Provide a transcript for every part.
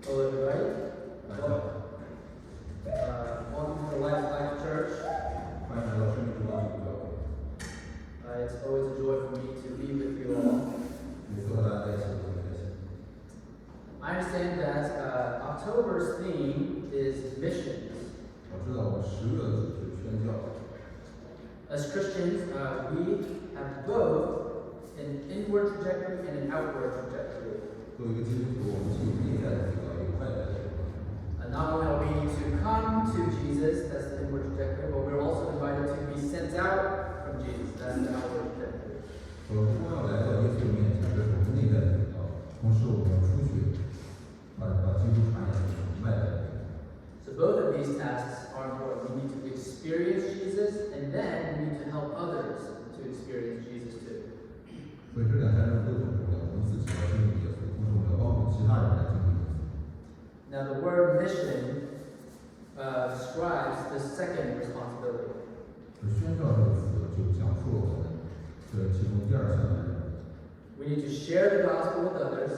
Hello, everybody. Welcome to the Life Church. 欢迎来到生命之光基督教会。It's always a joy for me to be with you all. 每次和大家在一起都很开心。I understand that October's theme is missions. 我知道我们10月的主题是宣教。As Christians, we have both an inward trajectory and an outward trajectory. 作为一个基督徒，我们既有内在的提高，也有外在的提高。Not only are we to come to Jesus, that's the inward trajectory, but we're also invited to be sent out from Jesus, that's the outward trajectory. 我们不光要来到耶稣面前，这是我们内在的提高，同时我们要出去把基督传扬给外在的。So both of these tasks are important. We need to experience Jesus, and then we need to help others to experience Jesus too. 所以这两件事都很重要，我们自己要经历耶稣，同时我们要帮助其他人来经历耶稣。Now the word mission describes the second responsibility. 宣教这个词就讲述了我们这其中第二项的任务。We need to share the gospel with others,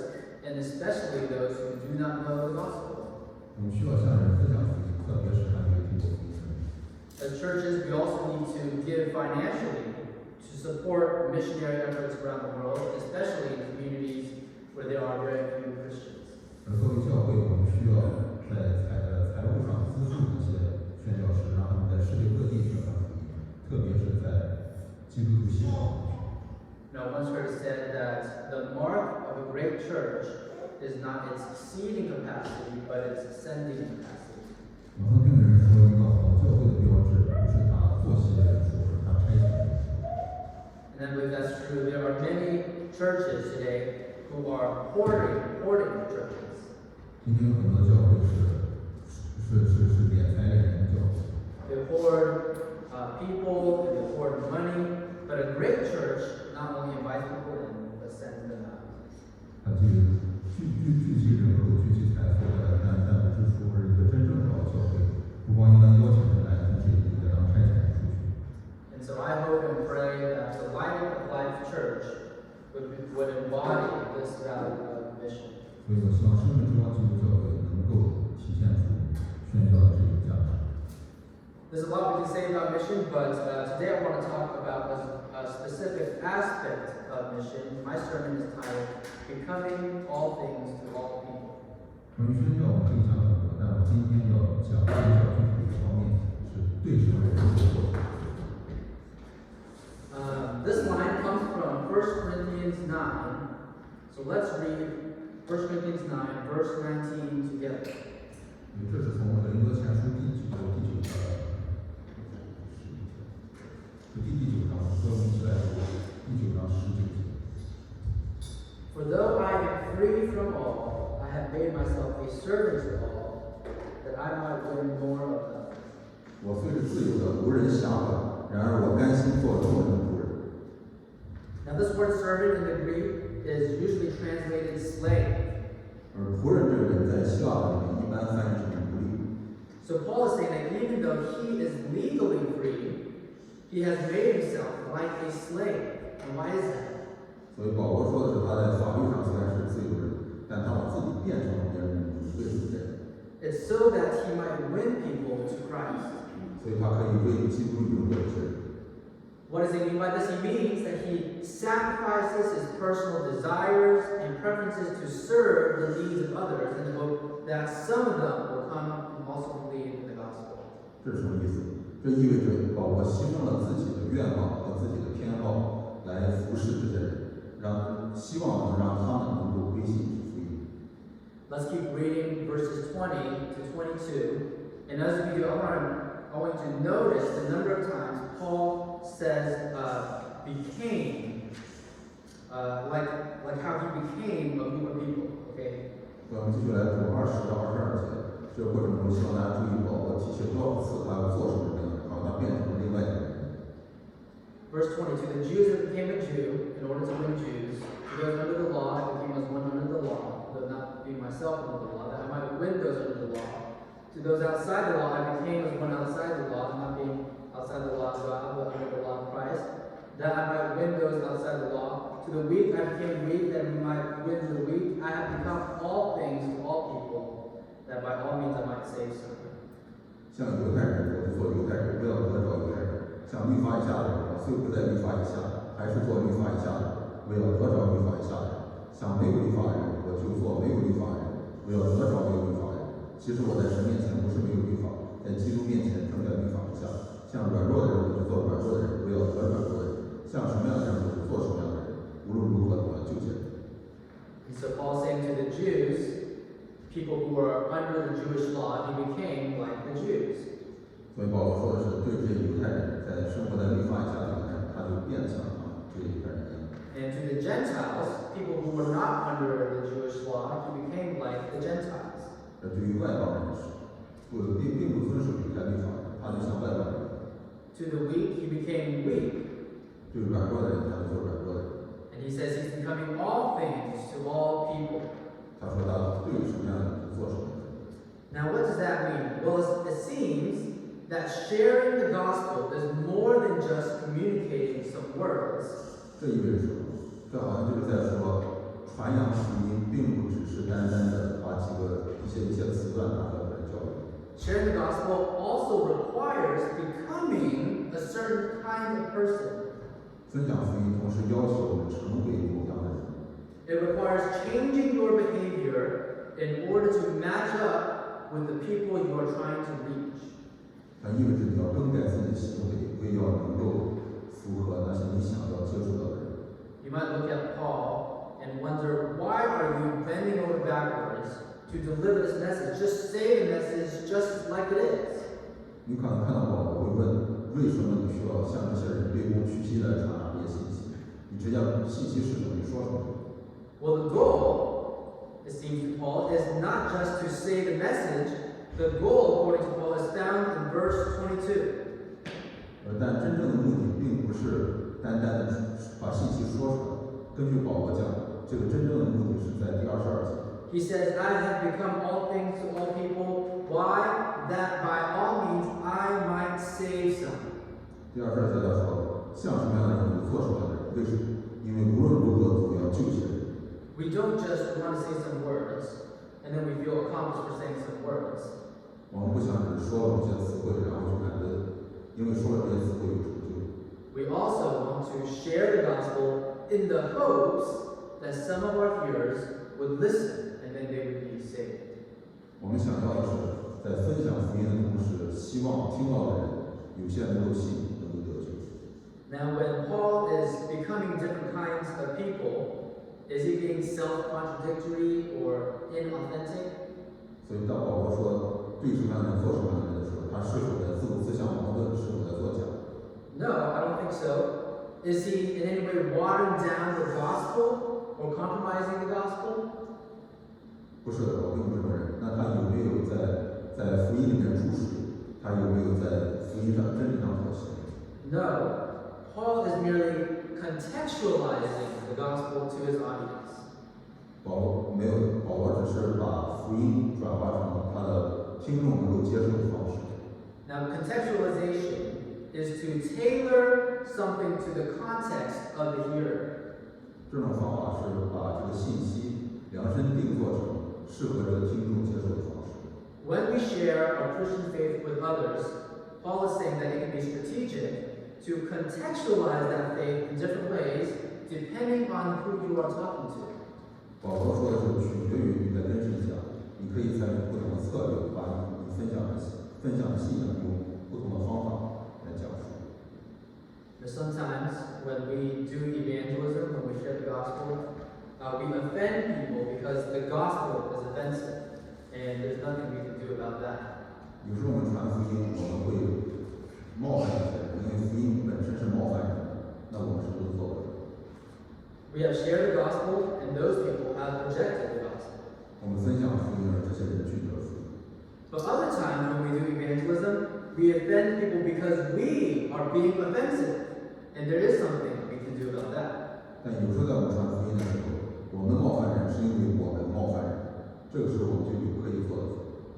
and especially those who do not know the gospel. 我们需要向人分享福音，特别是还没有听过福音的人。As churches, we also need to give financially to support missionary efforts around the world, especially in communities where there are very few Christians. 而作为教会，我们需要在财务上资助一些宣教士，让他们在世界各地宣传福音，特别是在基督徒信仰地区。Now, once heard it said that the mark of a great church is not its seating capacity, but its sending capacity. 我曾听人说，一个好教会的标志不是他坐席的人数，而是他差遣的人数。And I believe that's true. There are many churches today who are hoarding churches. 今天有很多教会是敛财敛人的教会。They hoard people, they hoard money, but a great church not only invites people in, but sends them out. 他聚集人口、聚集财富来但不支出，而一个真正好的教会，不光应当邀请人来，同时也应该让差遣人出去。And so I hope and pray that the Light of Life Church would embody this value of mission. 所以我希望生命之光基督教会能够体现出宣教的这种价值。There's a lot we can say about mission, but today I want to talk about a specific aspect of mission. My sermon is titled, Becoming All Things to All People. 关于宣教，我可以讲很多，但我今天要讲宣教具体的方面是对什么人做什么。This line comes from 1 Corinthians 9. So let's read 1 Corinthians 9, verse 19 together. 这是从格林多前书第9章，是第9章，说明起来第9章19节。For though I am free from all, I have made myself a servant to all, that I might win more of them. 我虽是自由的，无人下管，然而我甘心做众人的仆人。Now this word servant in the Greek is usually translated slave. 而仆人这个人在希腊文里面一般翻译成奴隶。So Paul is saying that even though he is legally free, he has made himself like a slave. And why is that? 所以保罗说的是他在法律上虽然是自由人，但他把自己变成了别人的奴隶，为什么这样？ It's so that he might win people to Christ. 所以他可以为基督赢得这些人。What does he mean by this? He means that he sacrifices his personal desires and preferences to serve the needs of others in the hope that some of them will come and also believe in the gospel. 这是什么意思？这意味着保罗牺牲了自己的愿望和自己的偏好来服侍这些人，希望能让他们能够归信福音。Let's keep reading verses 20 to 22. And as we do, I want you to notice the number of times Paul says became, like how he became a group of people. Okay. 我们继续来读20到22节。这个过程中，希望大家注意保罗提醒多少次他要做什么样的，然后他变成了另外一个人。Verse 22, the Jews that became a Jew in order to win Jews. To those under the law, I became as one under the law, though not being myself under the law, that I might win those under the law. To those outside the law, I became as one outside the law, not being outside the law of God, but under the law of Christ, that I might win those outside the law. To the weak, I became weak, that I might win the weak. I have become all things to all people, 像犹太人，我就做犹太人，不要得着犹太人；像律法以下的人，我虽不在律法以下，还是做律法以下的人，我要得着律法以下的人；像没有律法的人，我就做没有律法的人，我要得着没有律法的人。其实我在神面前不是没有律法，在基督面前正在律法之下。像软弱的人，我就做软弱的人，我要得软弱的人；像什么样的人，我就做什么样的人。无论如何，我要救济人。And so Paul's saying to the Jews, people who were under the Jewish law, he became like the Jews. 所以保罗说的是，对这些犹太人，在生活在律法以下的犹太人，他就变得像他们这些犹太人一样。And to the Gentiles, people who were not under the Jewish law, he became like the Gentiles. 而对于外邦人是，并不遵守犹太律法的，他就像外邦人。To the weak, he became weak. 对软弱的人，他就做软弱的人。And he says he's becoming all things to all people. 他说他对什么样的人就做什么样的人。Now, what does that mean? Well, it seems that sharing the gospel is more than just communicating some words. 这意味着什么？这好像就是在说，传扬福音并不只是单单的把一些词段拿出来教育。Sharing the gospel also requires becoming a certain kind of person. 分享福音同时要求我们成为某样的人。It requires changing your behavior in order to match up with the people you are trying to reach. 它意味着你要更改自己的行为，为要能够符合那些你想要接触到的人。You might look at Paul and wonder, why are you bending over backwards to deliver this message? Just say the message just like it is. 你可能看到保罗会问，为什么你需要向这些人卑躬屈膝来传达这些信息？你只要信息是什么，你说什么。Well, the goal, it seems to Paul, is not just to say the message. The goal, according to Paul, is found in verse 22. 但真正的目的并不是单单的把信息说出来。根据保罗讲，这个真正的目的是在第22节。He says, I have become all things to all people. Why? That by all means I might save some. 第22节他说，像什么样的人就做什么样的人。为什么？因为无论如何总要救济人。We don't just want to say some words, and then we feel accomplished for saying some words. 我们不想只说了某些词汇，然后就感觉因为说了这些词汇有成就。We also want to share the gospel in the hopes that some of our hearers would listen and then they would be saved. 我们想要的是，在分享福音的同时，希望听到的人有些能够信，能够得救。Now, when Paul is becoming different kinds of people, is he being self-contradictory or inauthentic? 所以当保罗说对什么样的人做什么样的人的时候，他是否在自相矛盾，是否在作假？ No, I don't think so. Is he in any way watering down the gospel or compromising the gospel? 不是的，我并不这么认为。那他有没有在福音里面注水？他有没有在福音上真理上妥协？ No. Paul is merely contextualizing the gospel to his audience. 保罗只是把福音转化成他的听众能够接受的方式。Now, contextualization is to tailor something to the context of the hearer. 这种方法是把这个信息量身定做成适合这个听众接受的方式。When we share our Christian faith with others, Paul is saying that it can be strategic to contextualize that faith in different ways depending on who you are talking to. 保罗说的是取决于你在跟谁讲，你可以采取不同的策略，把你分享的信仰用不同的方法来讲述。But sometimes when we do evangelism, when we share the gospel, we offend people because the gospel is offensive, and there's nothing we can do about that. 有时候我们传福音，我们会冒犯一些人，因为福音本身是冒犯人的，那我们是不是做不了？ We have shared the gospel, and those people have rejected the gospel. 我们分享福音，而这些人拒绝了福音。 But other times when we do evangelism, we offend people because we are being offensive, and there is something we can do about that. 但有时候在我们传福音的时候，我们冒犯人是因为我们冒犯人，这个时候我们就有可以做的。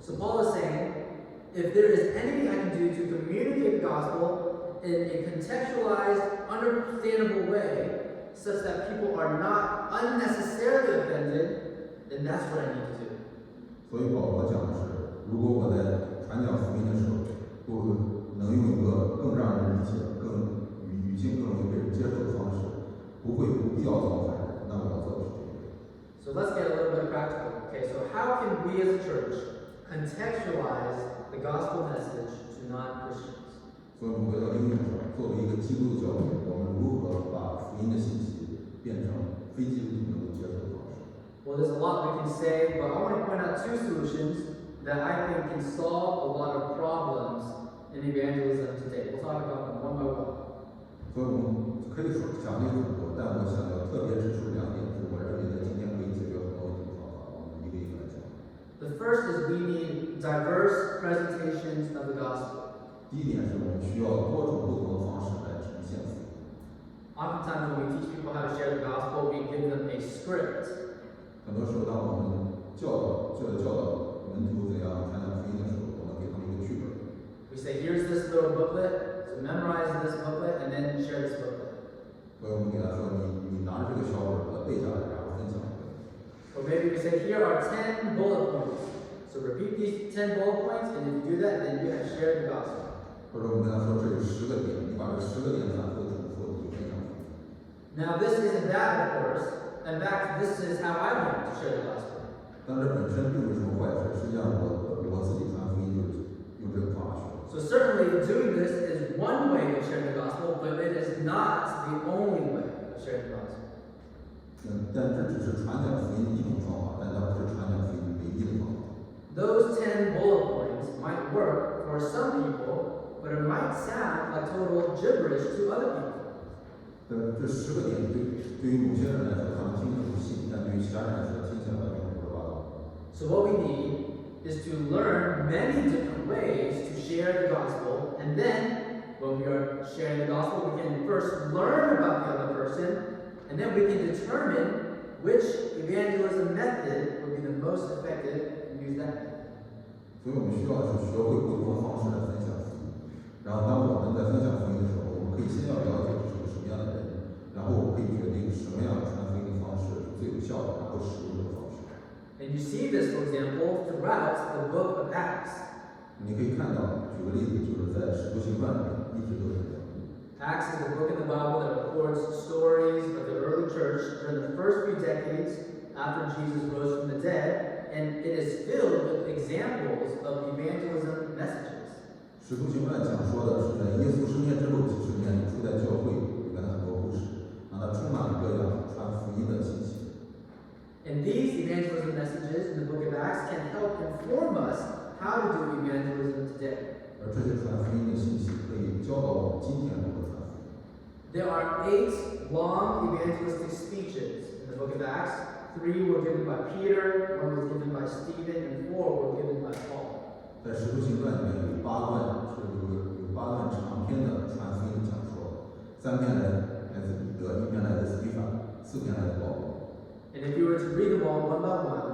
So Paul is saying, if there is anything I can do to communicate the gospel in a contextualized, understandable way, such that people are not unnecessarily offended, then that's what I need to do. 所以保罗讲的是，如果我在传讲福音的时候，不能用一个更让人理解、更语境更容易被人接受的方式，不会不必要造反人，那我要做的是这个。So let's get a little bit practical. Okay, so how can we as a church contextualize the gospel message to non-Christians? 所以我们回到应用上，作为一个基督的教会，我们如何把福音的信息变成非基督徒能够接受的方式？ Well, there's a lot we can say, but I want to point out two solutions that I think can solve a lot of problems in evangelism today. We'll talk about them one by one. 所以我们可以说讲解很多，但我想要特别指出两点，是我认为在今天可以解决很多问题的方法。我们一个一个来讲。The first is we need diverse presentations of the gospel. 第一点是我们需要多种不同的方式来呈现福音。Oftentimes, when we teach people how to share the gospel, we give them a script. 很多时候，当我们教导门徒怎样传讲福音的时候，我们给他们一个剧本。We say, here's this little booklet, so memorize this booklet, and then share this booklet. 所以我们给他说，你拿着这个小本把它背下来，然后分享给他。 Or maybe we say, here are 10 bullet points. So repeat these 10 bullet points, and if you do that, then you have shared the gospel. 或者我们跟他说，这有10个点，你把这10个点反复重复，你就分享福音。 Now, this isn't bad, of course. In fact, this is how I want to share the gospel. 但这本身并不是什么坏事，实际上我自己传福音就是用这个方法学。 So certainly doing this is one way of sharing the gospel, but it is not the only way of sharing the gospel. 但这只是传讲福音的一种方法，但它不是传讲福音唯一的方法。 Those 10 bullet points might work for some people, but it might sound like total gibberish to other people. 但这10个点对于某些人来说，他们听着不信，但对于其他人来说，听起来完全胡说八道。 So what we need is to learn many different ways to share the gospel, and then when we are sharing the gospel, we can first learn about the other person, and then we can determine which evangelism method would be the most effective and use that method. 所以我们需要是学会不同的方式来分享福音。然后，当我们在分享福音的时候，我们可以先要了解这是个什么样的人，然后我们可以决定什么样传福音的方式是最有效的，然后使用这个方式。 And you see this, for example, throughout the book of Acts. 你可以看到，举个例子，就是在《使徒行传》里面一直都是这样。 Acts is a book in the Bible that records stories of the early church during the first few decades after Jesus rose from the dead, and it is filled with examples of evangelism messages. 使徒行传讲说的是在耶稣升天之后几十年里，初代教会里面的很多故事，让它充满了各样传福音的信息。 And these evangelism messages in the book of Acts can help inform us how to do evangelism today. 而这些传福音的信息可以教导我们今天如何传福音。 There are 8 long evangelistic speeches in the book of Acts. 3 were given by Peter, 1 was given by Stephen, and 4 were given by Paul. 在使徒行传里面有8段有8段长篇的传福音的讲说，3篇来自彼得，1篇来自斯提凡，4篇来自保罗。 And if you were to read them all one by one,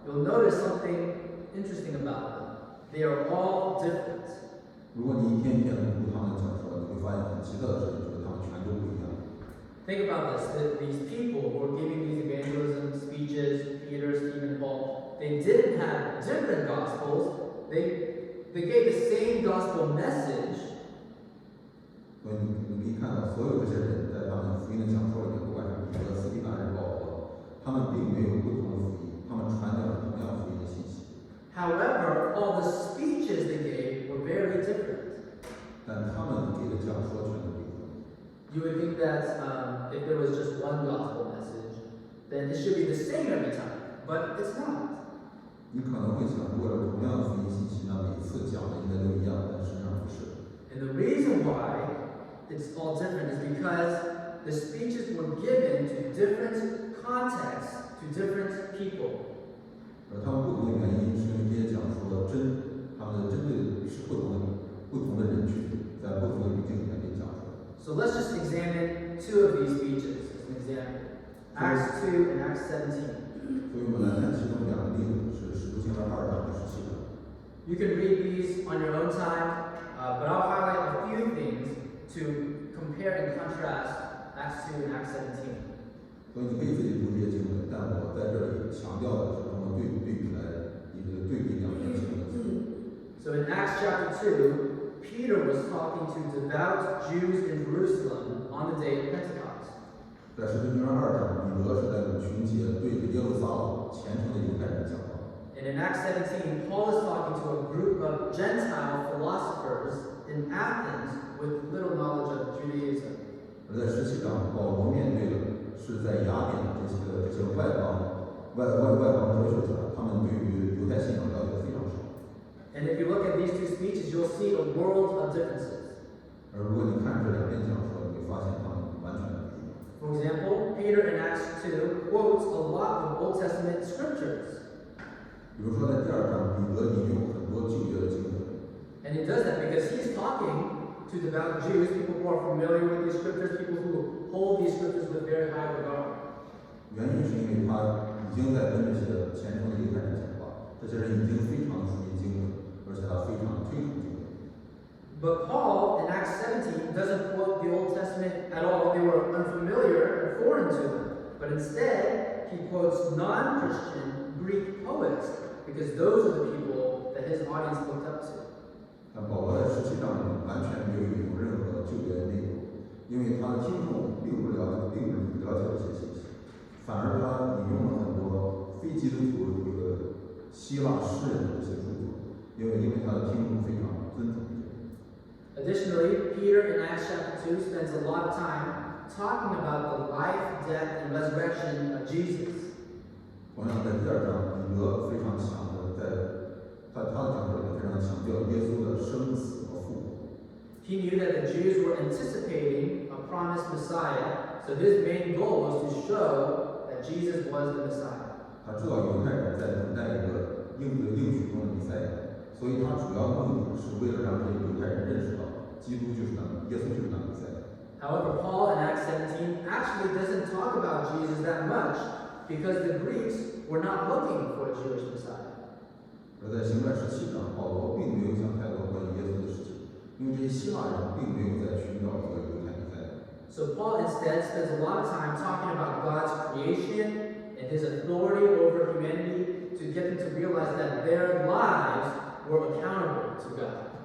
you'll notice something interesting about them. They are all different. 如果你一篇一篇的读他们的讲说，你会发现很奇特的事情，就是他们全都不一样。 Think about this, that these people who were giving these evangelism speeches, Peter, Stephen, Paul, they didn't have different gospels. They gave the same gospel message. 所以你可以看到，所有这些人在他们福音的讲说里面，不管是彼得、斯提凡还是保罗，他们并没有不同的福音，他们传讲了同样福音的信息。 However, all the speeches they gave were very different. 但他们给的讲说全都不一样。 You would think that if there was just one gospel message, then it should be the same every time, but it's not. 你可能会想，如果是同样的福音信息，那每次讲的应该都一样，但实际上不是。 And the reason why it's all different is because the speeches were given to different contexts, to different people. 而他们不同的原因，是因为这些讲说他们的针对是不同的人群，在不同的语境里面给讲说。 So let's just examine 2 of these speeches as an example. Acts 2 and Acts 17. 所以我们来看其中2个例子，是使徒行传2章和17章。 You can read these on your own time, but I'll highlight a few things to compare and contrast Acts 2 and Acts 17. 所以你可以自己读这些经文，但我在这里强调的是通过对比来，以这个对比2篇经文的字。 So in Acts chapter 2, Peter was talking to devout Jews in Jerusalem on the day of Pentecost. 在使徒行传2章，彼得是在五旬节对着耶路撒冷虔诚的犹太人讲话。And in Acts 17, Paul is talking to a group of Gentile philosophers in Athens with little knowledge of Judaism. 而在17章，保罗面对的是在雅典的这些外邦哲学家，他们对于犹太信仰了解非常少。And if you look at these two speeches, you'll see a world of differences. 而如果你看这两篇讲说，你会发现他们完全不一样。For example, Peter in Acts 2 quotes a lot of Old Testament scriptures. 比如说在第2章，彼得引用很多旧约的经文。And he does that because he's talking to devout Jews, people who are familiar with these scriptures, people who hold these scriptures with very high regard. 原因是因为他已经在跟这些虔诚的犹太人讲话，这些人已经非常熟悉经文，而且他非常推崇经文。But Paul in Acts 17 doesn't quote the Old Testament at all. They were unfamiliar and foreign to them. But instead, he quotes non-Christian Greek poets because those are the people that his audience looked up to. 但保罗在17章里完全没有引用任何旧约内容，因为他的听众并不了解这些信息，反而他引用了很多非基督徒这个希腊诗人的这些著作，因为他的听众非常尊重这些。Additionally, Peter in Acts chapter 2 spends a lot of time talking about the life, death, and resurrection of Jesus. 同样，在第2章，彼得非常强的他的讲座里非常强调耶稣的生死和复活。He knew that the Jews were anticipating a promised Messiah, so his main goal was to show that Jesus was the Messiah. 他知道犹太人在等待一个应许中的弥赛亚，所以他主要目的是为了让这些犹太人认识到，耶稣就是那弥赛亚。However, Paul in Acts 17 actually doesn't talk about Jesus that much because the Greeks were not looking for a Jewish Messiah. 而在行传17章，保罗并没有讲太多关于耶稣的事情，因为这些希腊人并没有在寻找一个犹太弥赛亚。So Paul instead spends a lot of time talking about God's creation and his authority over humanity to get them to realize that their lives were accountable to God.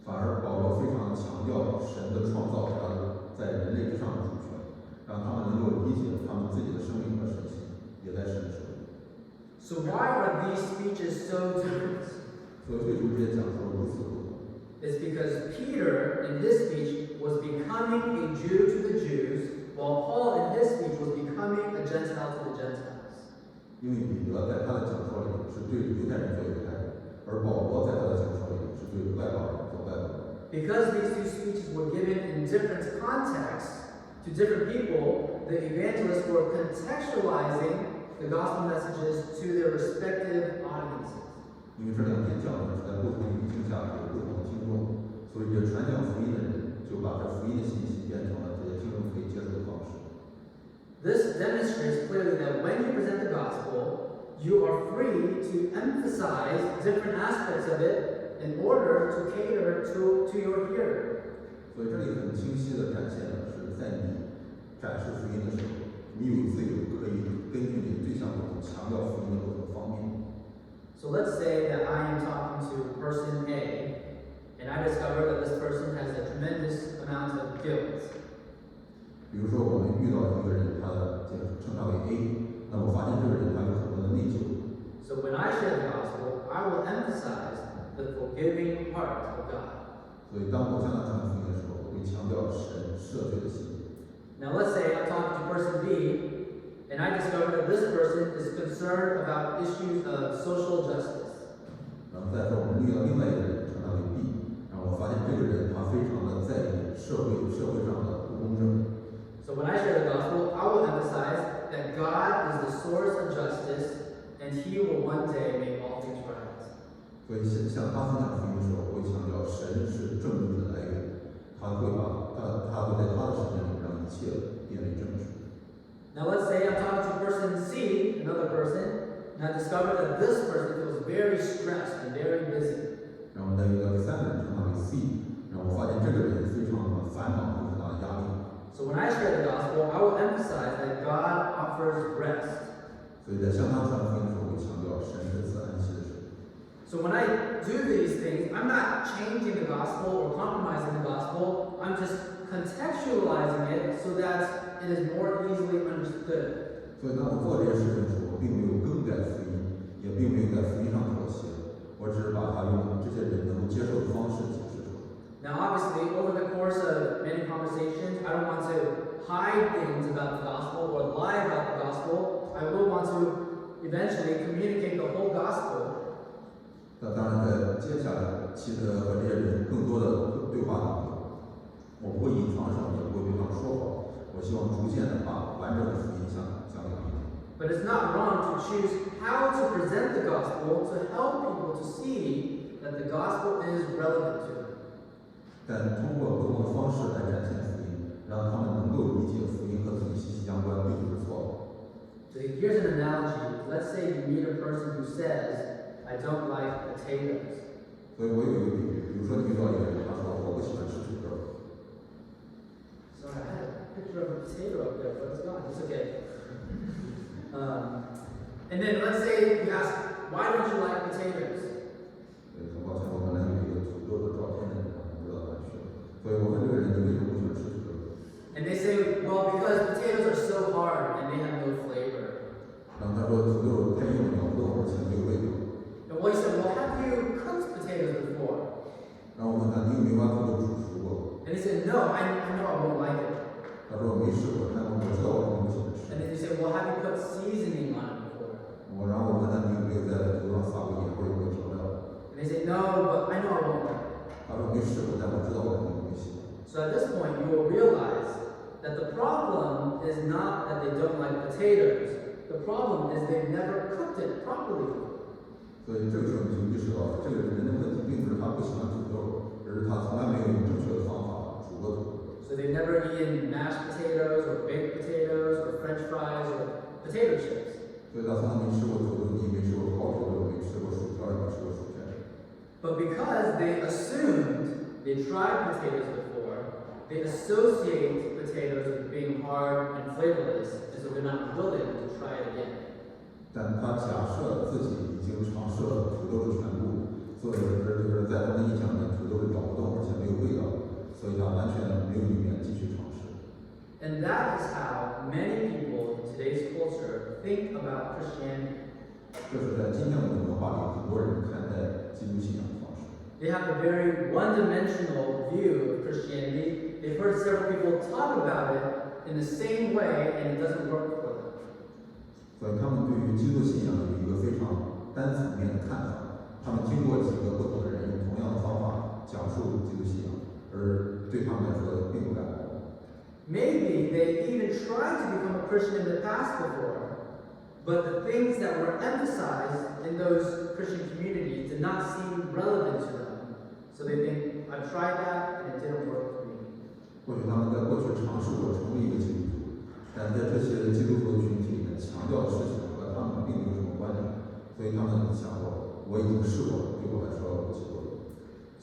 反而保罗非常强调神的创造他在人类之上的主权，让他们能够理解他们自己的生命和神性也在神手里。So why are these speeches so different? 所以为什么这些讲说如此不同？ It's because Peter in his speech was becoming a Jew to the Jews, while Paul in his speech was becoming a Gentile to the Gentiles. 因为彼得在他的讲说里是对犹太人做犹太人，而保罗在他的讲说里是对外邦人做外邦人。Because these two speeches were given in different contexts to different people, the evangelists were contextualizing the gospel messages to their respective audiences. 因为这两篇讲的是在不同语境下有不同的听众，所以这传讲福音的人就把这福音的信息变成了这些听众可以接受的方式。This demonstrates clearly that when you present the gospel, you are free to emphasize different aspects of it in order to cater to your hearer. 所以这里很清晰地展现的是，在你展示福音的时候，你有自由可以根据你对象不同强调福音的不同方面。So let's say that I am talking to person A, and I discover that this person has a tremendous amount of guilt. 比如说，我们遇到一个人，他称他为 A， 那我发现这个人他有很多的内疚。So when I share the gospel, I will emphasize the forgiving heart of God. 所以当我向他传福音的时候，我会强调神赦罪的心。Now let's say I'm talking to person B, and I discover that this person is concerned about issues of social justice. 然后再说，我们遇到另外一个人，称他为 B， 然后我发现这个人他非常的在意社会上的不公正。So when I share the gospel, I will emphasize that God is the source of justice, and He will one day make all things right. 所以向他分享福音的时候，我会强调神是正义的来源，他会在他的时间里让一切变为正直。Now let's say I'm talking to person C, another person, and I discover that this person feels very stressed and very busy. 然后再遇到第三个人，称他为 C， 然后我发现这个人非常的烦恼，有很大的压力。So when I share the gospel, I will emphasize that God offers rest. 所以在向他传福音的时候，我会强调神是赐安息的神。So when I do these things, I'm not changing the gospel or compromising the gospel. I'm just contextualizing it so that it is more easily understood. 所以当我做这些事情的时候，我并没有更改福音，也并没有在福音上妥协，我只是把它用这些人能够接受的方式解释出来。Now, obviously, over the course of many conversations, I don't want to hide things about the gospel or lie about the gospel. I will want to eventually communicate the whole gospel. 那当然，在接下来期的和这些人更多的对话当中，我不会隐藏什么，也不会对他们说谎。我希望逐渐的把完整的福音讲给他们听。But it's not wrong to choose how to present the gospel to help people to see that the gospel is relevant to them. 但通过不同的方式来展现福音，让他们能够理解福音和自己息息相关，并不是错的。So here's an analogy. Let's say you meet a person who says, I don't like potatoes. 所以我有一个比喻，比如说你遇到一个人，他说我不喜欢吃土豆。Sorry, I had a picture of a potato up there, but it's gone. It's okay. And then let's say you ask, why don't you like potatoes? 对，很抱歉，我本来有一个土豆的照片，不知道哪去了。所以我问这个人，你为什么不喜欢吃土豆？ And they say, well, because potatoes are so hard and they have no flavor. 然后他说土豆太硬了，咬不动，而且没有味道。And well, he said, well, have you cooked potatoes before? 然后我问他，你有没有把土豆煮熟过？ And he said, no, I know I won't like it. 他说我没试过，但我知道我肯定不喜欢吃。 And then he said, well, have you put seasoning on it before? 然后我问他，你有没有在土豆上撒过盐或者有没有调料？ And they said, no, but I know I won't like it. 他说没试过，但我知道我肯定不会喜欢。 So at this point, you will realize that the problem is not that they don't like potatoes. The problem is they've never cooked it properly. 所以这个时候你就意识到，这个人的问题并不是他不喜欢土豆，而是他从来没有用正确的方法煮过土豆。 So they've never eaten mashed potatoes or baked potatoes or French fries or potato chips. 所以他从来没吃过土豆泥，没吃过烤土豆，没吃过薯条，也没吃过薯片。 But because they assumed they tried potatoes before, they associate potatoes with being hard and flavorless, and so they're not willing to try it again. 但他假设自己已经尝试了土豆的全部，所以就是在他的印象里，土豆是咬不动，而且没有味道，所以他完全没有意愿继续尝试。 And that is how many people in today's culture think about Christianity. 这是在今天我们的文化里，很多人看待基督信仰的方式。 They have a very one-dimensional view of Christianity. They've heard several people talk about it in the same way, and it doesn't work for them. 所以他们对于基督信仰有一个非常单层面的看法。他们听过几个不同的人用同样的方法讲述基督信仰，而对他们来说并不感冒。 Maybe they even tried to become a Christian in the past before, but the things that were emphasized in those Christian communities did not seem relevant to them. So they think, I've tried that and it didn't work for me. 或许他们在过去尝试过成为一个基督徒，但在这些基督徒的群体里面强调的事情和他们并没有什么关联，所以他们想过，我已经试过了，对我来说不结果。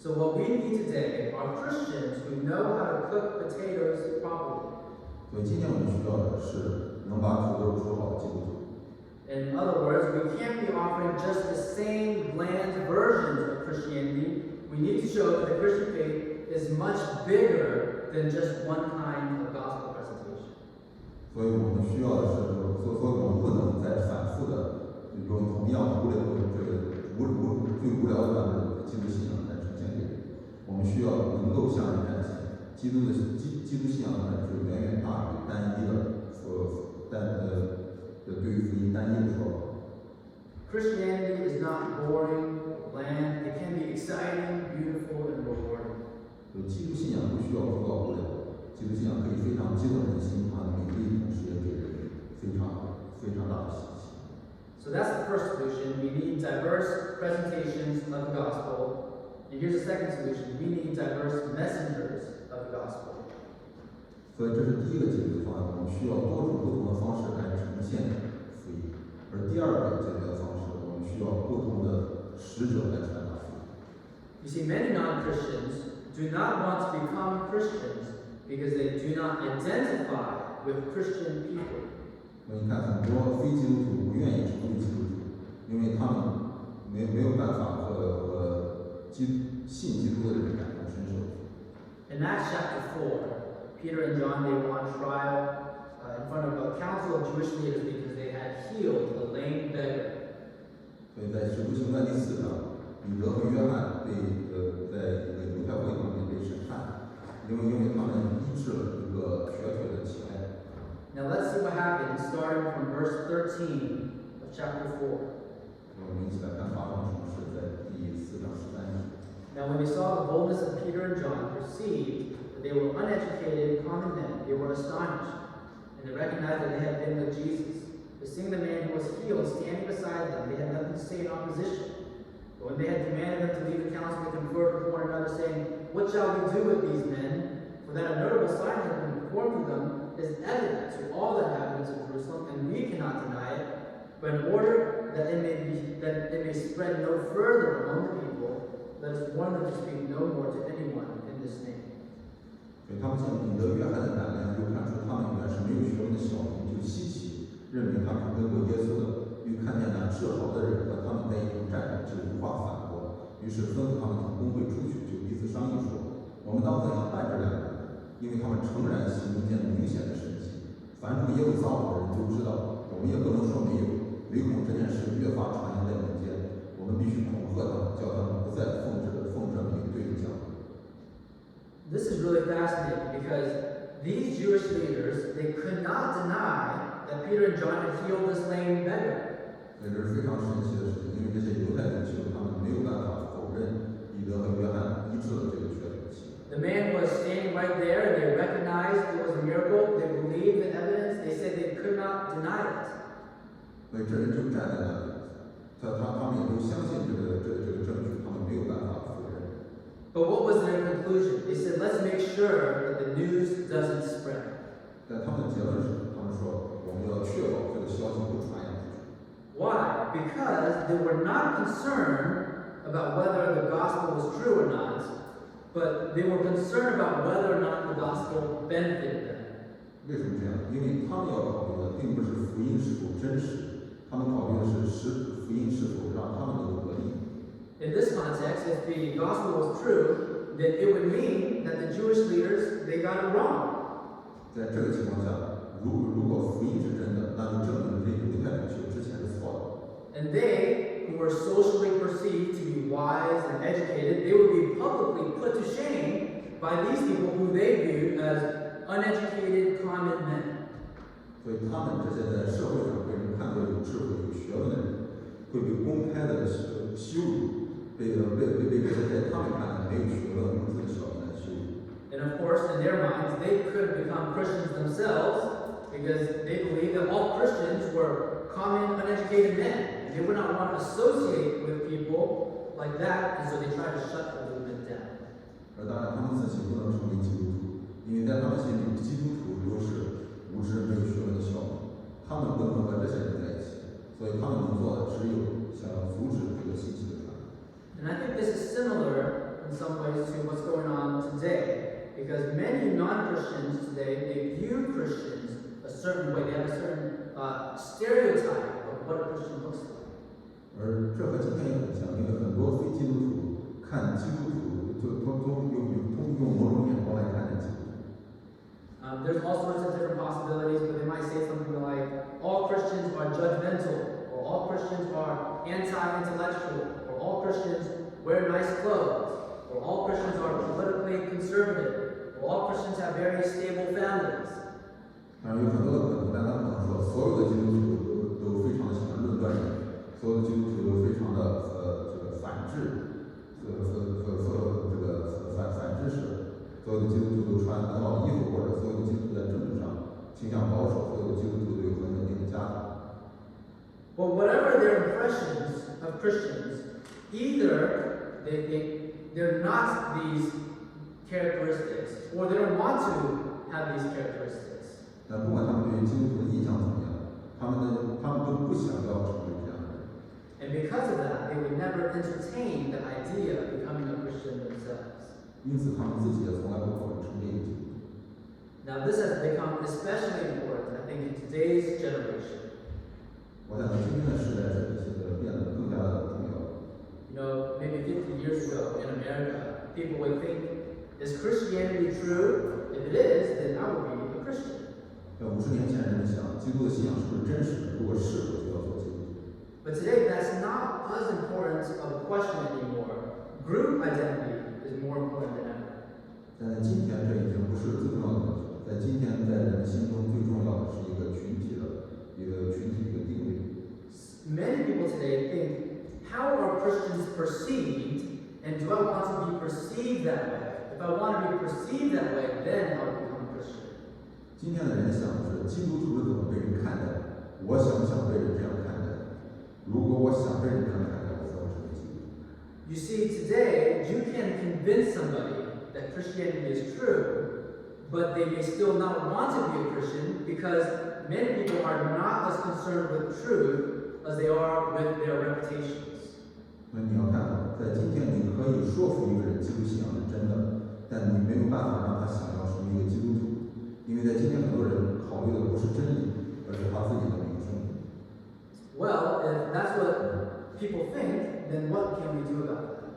So what we need today are Christians who know how to cook potatoes properly. 所以今天我们需要的是能把土豆煮好的基督徒。 In other words, we can't be offering just the same bland versions of Christianity. We need to show that the Christian faith is much bigger than just one kind of gospel presentation. 所以我们需要的是，所以我们不能再反复的用同样无聊最无聊的版本的基督信仰来呈现给人。我们需要能够向人展现基督信仰的本质远远大于单一的对于福音单一的说法。 Christianity is not boring or bland. It can be exciting, beautiful, and rewarding. 基督信仰不需要枯燥无聊，基督信仰可以非常激动人心，它的美丽，同时也给人非常大的喜气。 So that's the first solution. We need diverse presentations of the gospel. And here's the second solution. We need diverse messengers of the gospel. 所以这是第一个解决方案，我们需要多种不同的方式来呈现福音。而第二个解决的方式，我们需要不同的使者来传达福音。 You see, many non-Christians do not want to become Christians because they do not identify with Christian people. 你看，很多非基督徒不愿意成为基督徒，因为他们没有办法和信基督的人感同身受。In Acts chapter 4, Peter and John, they were on trial in front of a council of Jewish leaders because they had healed a lame beggar. 所以在使徒行传第4章，彼得和约翰被在一个犹太会上面被审判，因为他们医治了一个瘸腿的乞丐。Now let's see what happened starting from verse 13 of chapter 4. 我们一起来看发生什么事，在第4章13节。Now when they saw the boldness of Peter and John, perceived that they were uneducated, common men, they were astonished, and they recognized that they had been with Jesus. But seeing the man who was healed standing beside them, they had nothing to say in opposition. But when they had commanded them to leave the council, they conferred with one another, saying, What shall we do with these men? For that a notable sign has been performed through them is evident to all the inhabitants of Jerusalem, and we cannot deny it. But in order that it may spread no further among the people, let us warn them to speak no more to anyone in this name. 所以他们向彼得、约翰的胆量，就看出他们原来是没有学问的小民，就稀奇，认为他们是跟过耶稣的。又看见那治好的人和他们在一同站着，就无话反驳。于是吩咐他们从公会出去，就彼此商议说：“我们当怎样办这两个人？因为他们诚然行一件明显的神迹。凡住耶路撒冷的人都知道，我们也不能说没有。唯恐这件事越发传扬在民间，我们必须恐吓他们，叫他们不再奉这名对讲。” This is really fascinating because these Jewish leaders, they could not deny that Peter and John had healed this lame beggar. 这是非常神奇的事情，因为这些犹太领袖他们没有办法否认彼得和约翰医治了这个瘸腿的乞丐。 The man was standing right there, and they recognized it was a miracle. They believed the evidence. They said they could not deny it. 所以这人就站在那里，他们也都相信这个证据，他们没有办法否认。 But what was their conclusion? They said, let's make sure that the news doesn't spread. 但他们的结论是，他们说我们要确保这个消息不传扬出去。 Why? Because they were not concerned about whether the gospel was true or not, but they were concerned about whether or not the gospel benefited them. 为什么这样？因为他们要考虑的并不是福音是否真实，他们考虑的是福音是否让他们能够得利。 In this context, if the gospel was true, then it would mean that the Jewish leaders, they got it wrong. 在这个情况下，如果福音是真的，那就证明这些犹太领袖之前是错的。 And they, who were socially perceived to be wise and educated, they would be publicly put to shame by these people who they viewed as uneducated common men. 所以他们这些在社会上被人看作有智慧、有学问的人，会被公开的羞辱，被这些在他们看来没有学问、无知的小民来羞辱。 And of course, in their minds, they could become Christians themselves because they believed that all Christians were common, uneducated men. And they would not want to associate with people like that, and so they tried to shut the movement down. 而当然，他们自己不能成为基督徒，因为在他们心里，基督徒都是无知、没有学问的小民，他们不能和这些人在一起，所以他们能做的只有想要阻止这个信息的传播。 And I think this is similar in some ways to what's going on today, because many non-Christians today, they view Christians a certain way. They have a certain stereotype of what a Christian looks like. 而这和今天也很像，因为很多非基督徒看基督徒就用某种眼光来看待基督徒。 There's all sorts of different possibilities, but they might say something like, all Christians are judgmental, or all Christians are anti-intellectual, or all Christians wear nice clothes, or all Christians are politically conservative, or all Christians have very stable families. 当然有很多的可能，但他可能说，所有的基督徒都非常的喜欢论断人，所有的基督徒都非常的反智，反知识。 所有的基督徒都穿很好的衣服，或者所有的基督徒在政治上倾向保守，所有的基督徒都有很稳定的家庭。But whatever their impressions of Christians, either they're not these characteristics, or they don't want to have these characteristics. 但不管他们对于基督徒的印象怎么样，他们都不想要成为这样的人。And because of that, they would never entertain the idea of becoming a Christian themselves. 因此，他们自己也从来不考虑成为一个基督徒。 Now, this has become especially important, I think, in today's generation. 我想在今天的时代，这变得更加的重要。You know, maybe 50 years ago, ago in America, people would think, is Christianity true? If it is, then I will be a Christian. 在50年前，人们想基督的信仰是不是真实的？如果是，我就要做基督徒。But today, that's not as important of a question anymore. Group identity is more important than ever. 但在今天，这已经不是最重要的问题了。在今天，在人们心中最重要的是一个群体的定位。Many people today think, how are Christians perceived, and do I want to be perceived that way? If I want to be perceived that way, then I'll become a Christian. 今天的人想的是基督徒是怎么被人看待的？我想不想被人这样看待？如果我想被人这样看待，我才会成为基督徒。You see, today you can convince somebody that Christianity is true, but they may still not want to be a Christian because many people are not as concerned with truth as they are with their reputations. 那你要看到，在今天你可以说服一个人基督信仰是真的，但你没有办法让他想要成为一个基督徒，因为在今天很多人考虑的不是真理，而是他自己的名声。Well, if that's what people think, then what can we do about that?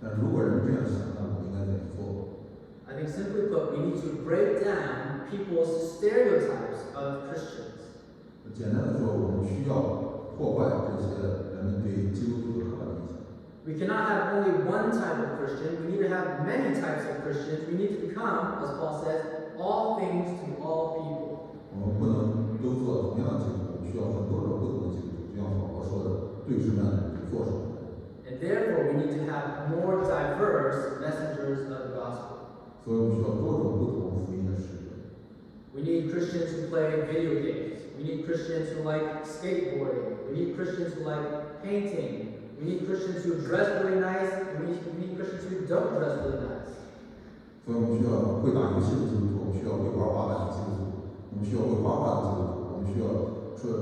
但如果人们这样想，那我们应该怎么做？ I think simply put, we need to break down people's stereotypes of Christians. 简单的说，我们需要破坏这些人们对基督徒的刻板印象。We cannot have only one type of Christian. We need to have many types of Christians. We need to become, as Paul says, all things to all people. 我们不能都做同样的基督徒，需要很多种不同的基督徒。就像保罗说的，对什么样的人就做什么样的人。 And therefore, we need to have more diverse messengers of the gospel. 所以我们需要多种不同福音的使者。 We need Christians who play video games. We need Christians who like skateboarding. We need Christians who like painting. We need Christians who dress really nice. And we need Christians who don't dress really nice. 所以我们需要会打游戏的基督徒，我们需要会玩滑板的基督徒，我们需要会画画的基督徒，我们需要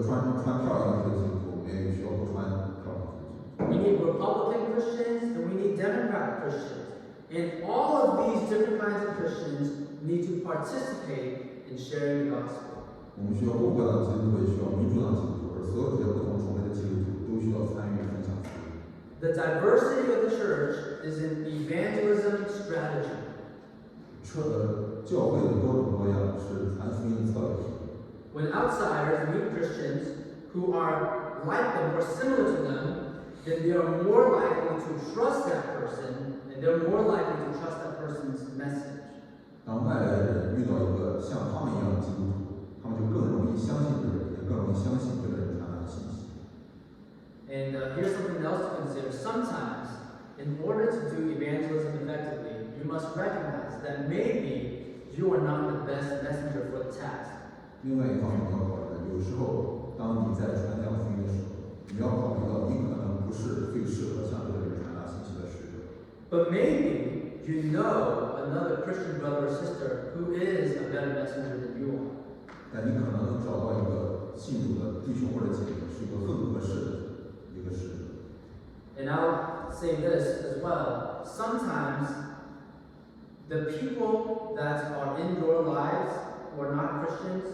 穿漂亮的基督徒，我们也需要不穿漂亮的基督徒。 We need Republican Christians and we need Democrat Christians. And all of these different kinds of Christians need to participate in sharing the gospel. 我们需要共和党基督徒，也需要民主党基督徒，而所有这些不同种类的基督徒都需要参与分享福音。 The diversity of the church is an evangelism strategy. 教会的多种多样是传福音的策略。 When outsiders meet Christians who are like them or similar to them, then they are more likely to trust that person and they're more likely to trust that person's message. 当外来的人遇到一个像他们一样的基督徒，他们就更容易相信这个人，也更容易相信这个人传达的信息。 And here's something else to consider. Sometimes, in order to do evangelism effectively, you must recognize that maybe you are not the best messenger for the task. 另外一方面，你要考虑的，有时候当你在传讲福音的时候，你要考虑到你可能不是最适合向这个人传达信息的使者。 But maybe you know another Christian brother or sister who is a better messenger than you are. 但你可能找到一个信主的弟兄或者姐妹，是一个更合适的一个使者。 And I'll say this as well. Sometimes the people that are in your lives who are not Christians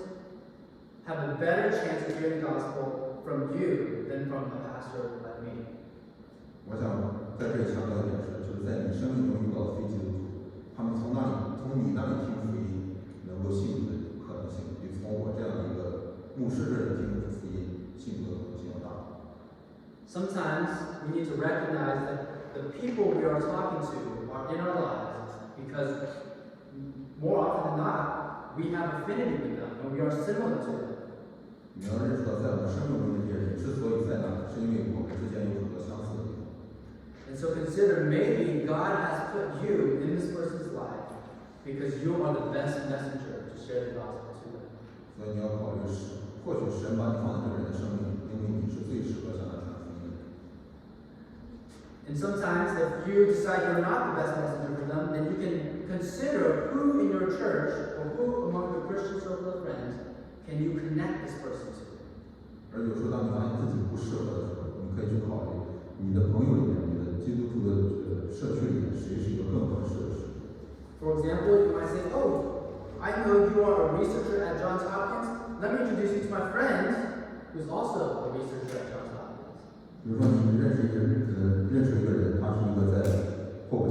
have a better chance of hearing the gospel from you than from a pastor like me. 我想在这里强调一点是，就是在你生命中遇到的非基督徒，他们从你那里听福音能够信主的可能性，比从我这样的一个牧师这里听福音信主的可能性要大。 Sometimes we need to recognize that the people we are talking to are in our lives because more often than not, we have affinity with them and we are similar to them. 你要认识到，在我们生命中的这些人之所以在那，是因为我们之间有很多相似的地方。 And so consider maybe God has put you in this person's life because you are the best messenger to share the gospel to them. 所以你要考虑是，或许神把你放在这个人的生命里，因为你是最适合向他传福音的人。 And sometimes if you decide you're not the best messenger for them, then you can consider who in your church or who among your Christian circle of friends can you connect this person to. 而有时候，当你发现自己不适合的时候，你可以去考虑你的朋友里面，你的基督徒的社区里面，谁是一个更合适的使者。 For example, you might say, oh, I know you are a researcher at Johns Hopkins. Let me introduce you to my friend who's also a researcher at Johns Hopkins. 比如说，你认识一个人，他是一个在霍普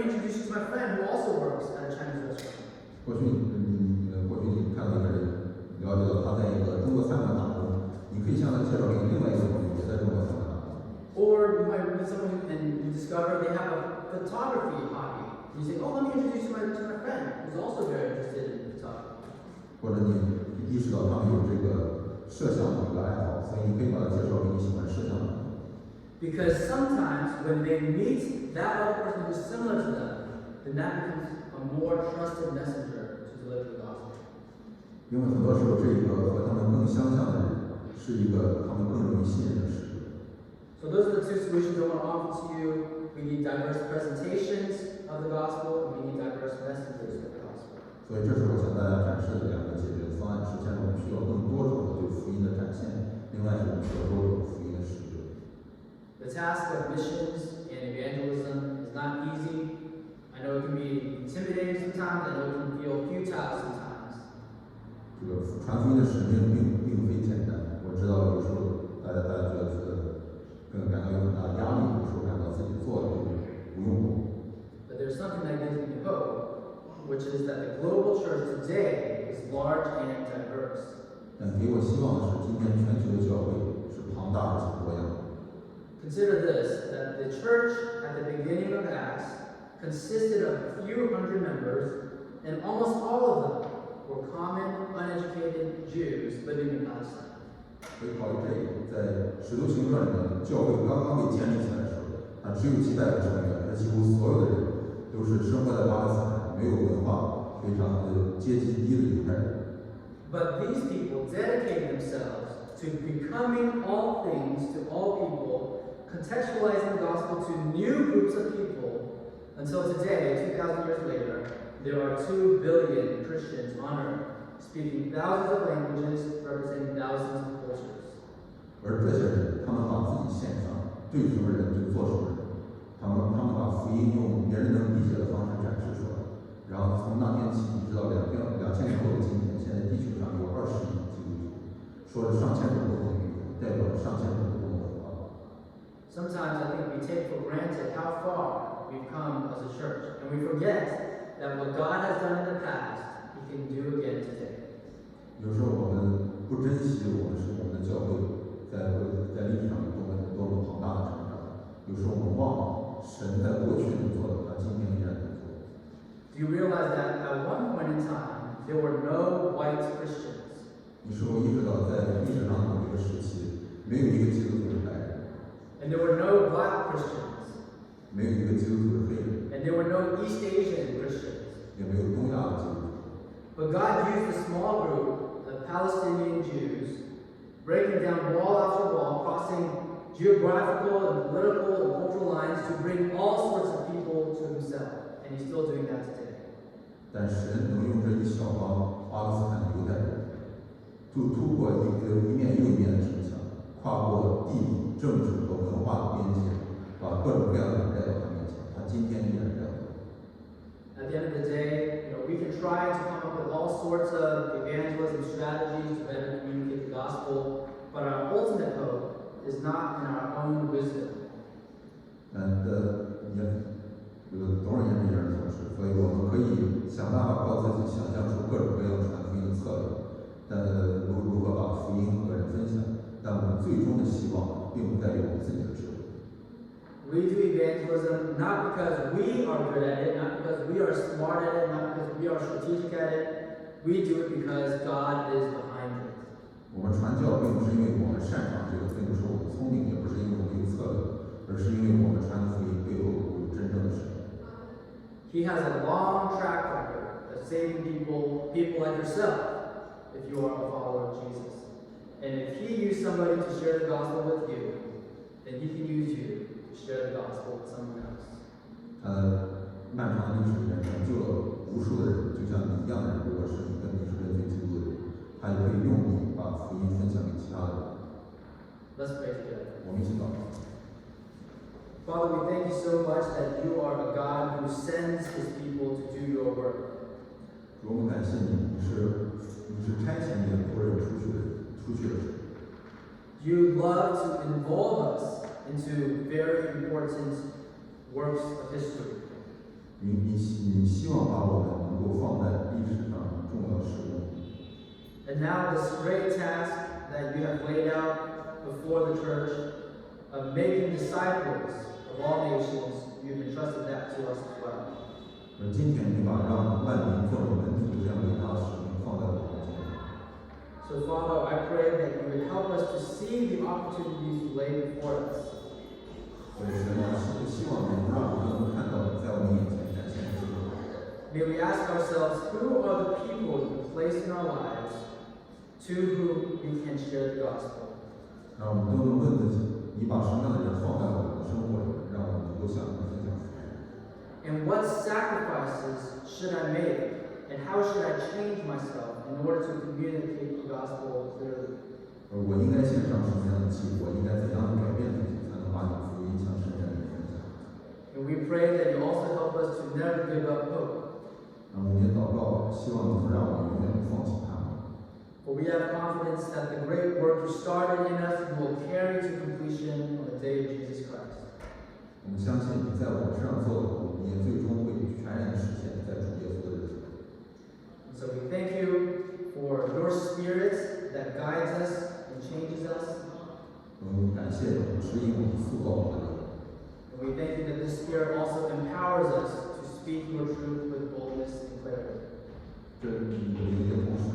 me introduce you to my friend who also works at a Chinese restaurant. 或许你看到一个人，了解到他在一个中国餐馆打工，你可以向他介绍给另外一个朋友也在中国餐馆打工。Or you might meet someone and you discover they have a photography hobby. You say, oh, let me introduce you to my friend who's also very interested in photography. 或者你意识到他们有这个摄像的一个爱好，所以你可以把他介绍给你喜欢摄像的人。Because sometimes when they meet that other person who's similar to them, then that becomes a more trusted messenger to deliver the gospel. 因为很多时候，这个和他们更相像的人，是一个他们更容易信任的使者。So those are the two solutions I want to offer to you. We need diverse presentations of the gospel, and we need diverse messengers of the gospel. 所以这是我向大家展示的两个解决方案。首先，我们需要更多种的对福音的展现；另外是我们需要多种福音的使者。The task of missions and evangelism is not easy. I know it can be intimidating sometimes. I know it can feel futile sometimes. 这个传福音的使命并非简单。我知道有时候大家觉得感到有很大的压力，有时候感到自己做的不用功。But there's something that gives me hope, which is that the global church today is large and diverse. 但给我希望的是，今天全球的教会是庞大而且多样的。Consider this, that the church at the beginning of Acts consisted of a few hundred members, and almost all of them were common, uneducated Jews living in Palestine. 可以考虑这一点，在《使徒行传》里面，教会刚刚被建立起来的时候，它只有几百个成员，而几乎所有的人都是生活在巴勒斯坦，没有文化，非常的阶级低的犹太人。But these people dedicated themselves to becoming all things to all people, contextualizing the gospel to new groups of people, until today, 2,000 years later, there are 2 billion Christians on earth, speaking thousands of languages, representing thousands of cultures. 而这些人，他们把自己献上，对什么人就做什么人。他们把福音用别人能理解的方式展示出来。然后从那天起，一直到2000年后的今天，现在地球上有20亿基督徒，说着上千种不同的语言，代表着上千种不同的文化。Sometimes I think we take for granted how far we've come as a church, and we forget that what God has done in the past, He can do again today. 有时候我们不珍惜我们的教会在历史上有多么庞大的成长，有时候我们忘了神在过去能做的，他今天依然能做。Do you realize that at one point in time, there were no white Christians? 你是否意识到，在历史上某一个时期，没有一个基督徒是白人？ And there were no black Christians. 没有一个基督徒是黑人， And there were no East Asian Christians. 也没有东亚的基督徒。 But God used a small group of Palestinian Jews, breaking down wall after wall, crossing geographical and political and cultural lines to bring all sorts of people to Himself. And He's still doing that today. 但神能用这一小帮巴勒斯坦犹太人，就突破一面又一面的城墙，跨过地理、政治和文化的边界，把各种各样的人带到他面前。他今天依然这样做。At the end of the day, we can try to come up with all sorts of evangelism strategies to better communicate the gospel, but our ultimate hope is not in our own wisdom. 总而言之，也是同事，所以我们可以想办法靠自己想象出各种各样传福音的策略，但如何把福音和人分享，但我们最终的希望并不在于我们自己的智慧。We do evangelism not because we are good at it, not because we are smart at it, not because we are strategic at it. We do it because God is behind it. 我们传教并不是因为我们擅长这个，并不是我们聪明，也不是因为我们有策略，而是因为我们传的福音背后有真正的神。He has a long track record of saving people like yourself, if you are a follower of Jesus. And if He used somebody to share the gospel with you, then He can use you to share the gospel with someone else. 漫长的历史里面拯救了无数的人，就像你一样的人，如果是你是跟随基督的人，他也可以用你把福音分享给其他的人。Let's pray together. 我们一起祷告。Father, we thank you so much that you are a God who sends His people to do your work. 主，我们感谢你，你是差遣你的仆人出去的神。You love to involve us into very important works of history. 你希望把我们能够放在历史上重要事物。 And now this great task that you have laid out before the church of making disciples of all nations, you've entrusted that to us as well. 而今天你把让万民做为门徒这样伟大的使命放在我们面前。 So Father, I pray that you would help us to see the opportunities you lay before us. 所以神啊，希望能让我们能看到在我们眼前展现的机会。 May we ask ourselves, who are the people you place in our lives to whom we can share the gospel? 让我们都能问自己：你把什么样的人放在我们的生活里，让我们能够向他们分享福音？ And what sacrifices should I make? And how should I change myself in order to communicate the gospel clearly? 我应该献上什么样的祭？我应该怎样的改变自己，才能把你的福音向世人分享？ And we pray that you also help us to never give up hope. 让我们也祷告，希望能让我们永远不放弃他们。 For we have confidence that the great work you started in us you will carry to completion on the day of Jesus Christ. 我们相信你在我们身上做的工，你也最终会全然实现在主耶稣的日子。 And so we thank you for your Spirit that guides us and changes us. 我们感谢你指引我们、塑造我们的。 And we thank you that this Spirit also empowers us to speak your truth with boldness and clarity. 这你的灵也同时